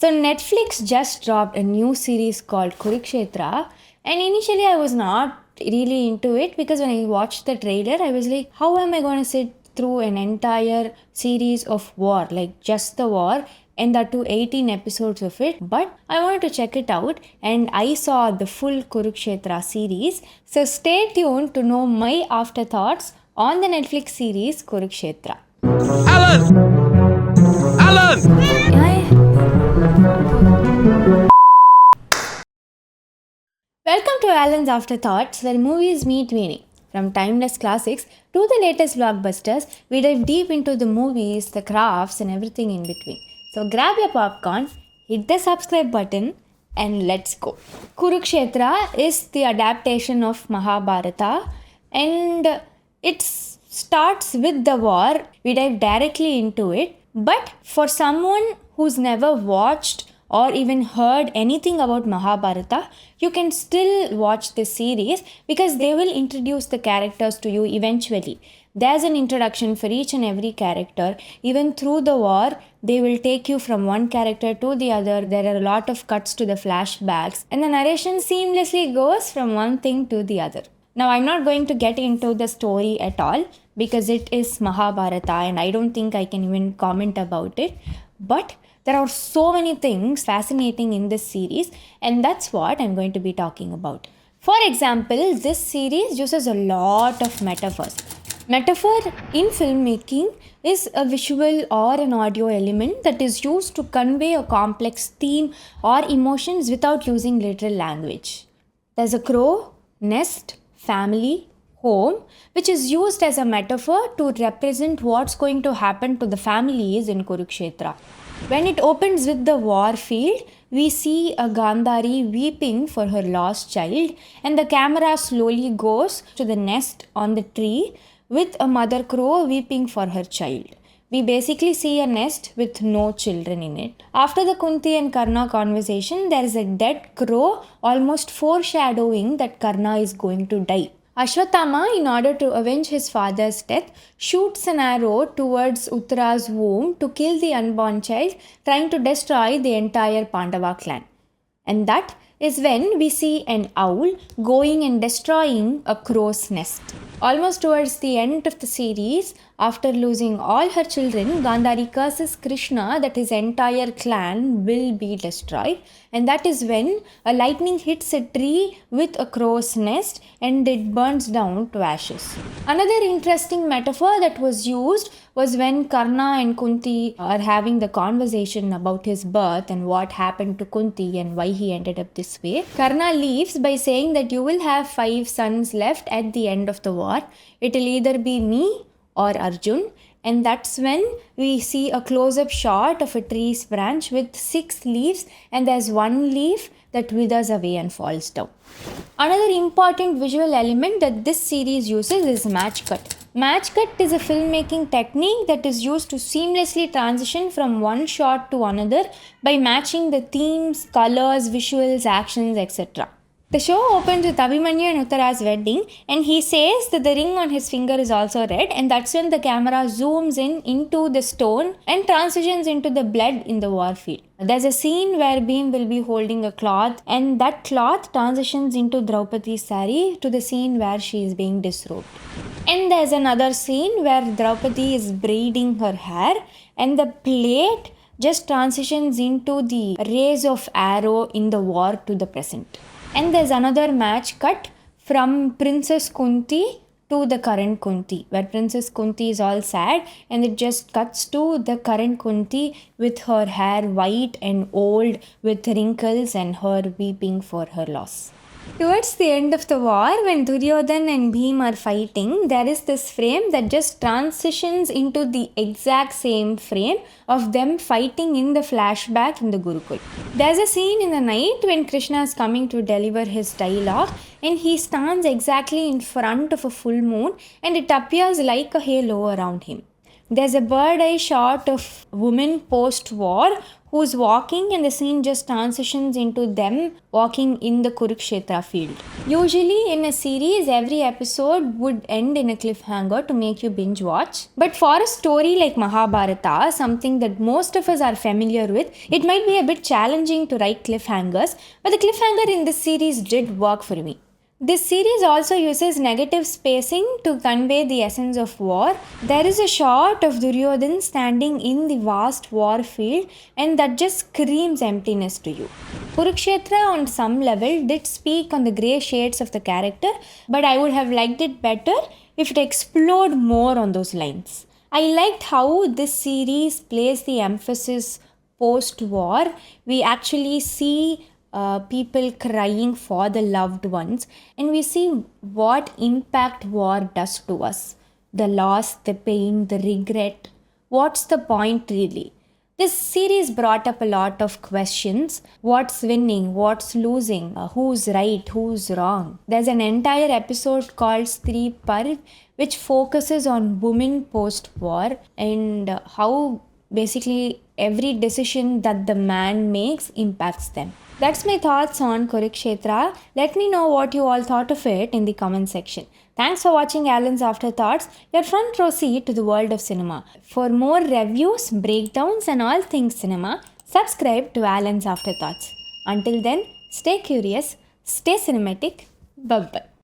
So Netflix just dropped a new series called Kurukshetra, and initially I was not really into it because when I watched the trailer, I was like, how am I going to sit through an entire series of war, like just the war, and that too 18 episodes of it? But I wanted to check it out, and I saw the full Kurukshetra series. So stay tuned to know my afterthoughts on the Netflix series Kurukshetra. Alan! Alan! Welcome to Alan's Afterthoughts, where movies meet meaning. From timeless classics to the latest blockbusters, we dive deep into the movies, the crafts, and everything in between. So grab your popcorn, hit the subscribe button, and let's go. Kurukshetra is the adaptation of Mahabharata, and it starts with the war. We dive directly into it. But for someone who's never watched or even heard anything about Mahabharata, you can still watch this series because they will introduce the characters to you eventually. There's an introduction for each and every character. Even through the war, they will take you from one character to the other. There are a lot of cuts to the flashbacks, and the narration seamlessly goes from one thing to the other. Now, I'm not going to get into the story at all because it is Mahabharata and I don't think I can even comment about it. But there are so many things fascinating in this series, and that's what I'm going to be talking about. For example, this series uses a lot of metaphors. Metaphor in filmmaking is a visual or an audio element that is used to convey a complex theme or emotions without using literal language. There's a crow, nest, family, home, which is used as a metaphor to represent what's going to happen to the families in Kurukshetra. When it opens with the war field, we see a Gandhari weeping for her lost child, and the camera slowly goes to the nest on the tree with a mother crow weeping for her child. We basically see a nest with no children in it. After the Kunti and Karna conversation, there is a dead crow almost foreshadowing that Karna is going to die. Ashwatthama, in order to avenge his father's death, shoots an arrow towards Uttara's womb to kill the unborn child, trying to destroy the entire Pandava clan. And that is when we see an owl going and destroying a crow's nest. Almost towards the end of the series, after losing all her children, Gandhari curses Krishna that his entire clan will be destroyed, and that is when a lightning hits a tree with a crow's nest and it burns down to ashes. Another interesting metaphor that was used was when Karna and Kunti are having the conversation about his birth and what happened to Kunti and why he ended up this way. Karna leaves by saying that you will have 5 sons left at the end of the war. It will either be me or Arjun, and that's when we see a close-up shot of a tree's branch with 6 leaves, and there's one leaf that withers away and falls down. Another important visual element that this series uses is match cut. Match cut is a filmmaking technique that is used to seamlessly transition from one shot to another by matching the themes, colors, visuals, actions, etc. The show opens with Abhimanyu and Uttara's wedding, and he says that the ring on his finger is also red, and that's when the camera zooms in into the stone and transitions into the blood in the war field. There's a scene where Bhim will be holding a cloth, and that cloth transitions into Draupadi's sari to the scene where she is being disrobed. And there's another scene where Draupadi is braiding her hair, and the plate just transitions into the rays of arrow in the war to the present. And there's another match cut from Princess Kunti to the current Kunti, where Princess Kunti is all sad, and it just cuts to the current Kunti with her hair white and old with wrinkles and her weeping for her loss. Towards the end of the war, when Duryodhan and Bhim are fighting, there is this frame that just transitions into the exact same frame of them fighting in the flashback in the Gurukul. There's a scene in the night when Krishna is coming to deliver his dialogue, and he stands exactly in front of a full moon, and it appears like a halo around him. There's a bird eye shot of women post-war who's walking and the scene just transitions into them walking in the Kurukshetra field. Usually in a series, every episode would end in a cliffhanger to make you binge watch. But for a story like Mahabharata, something that most of us are familiar with, it might be a bit challenging to write cliffhangers, but the cliffhanger in this series did work for me. This series also uses negative spacing to convey the essence of war. There is a shot of Duryodhan standing in the vast war field and that just screams emptiness to you. Kurukshetra on some level did speak on the grey shades of the character, but I would have liked it better if it explored more on those lines. I liked how this series placed the emphasis post-war. We actually see people crying for the loved ones, and we see what impact war does to us. The loss, the pain, the regret. What's the point really? This series brought up a lot of questions. What's winning? What's losing? Who's right? Who's wrong? There's an entire episode called Stree Parv, which focuses on women post-war and how basically every decision that the man makes impacts them. That's my thoughts on Kurukshetra. Let me know what you all thought of it in the comment section. Thanks for watching Alan's Afterthoughts, your front row seat to the world of cinema. For more reviews, breakdowns and all things cinema, subscribe to Alan's Afterthoughts. Until then, stay curious, stay cinematic, bye-bye.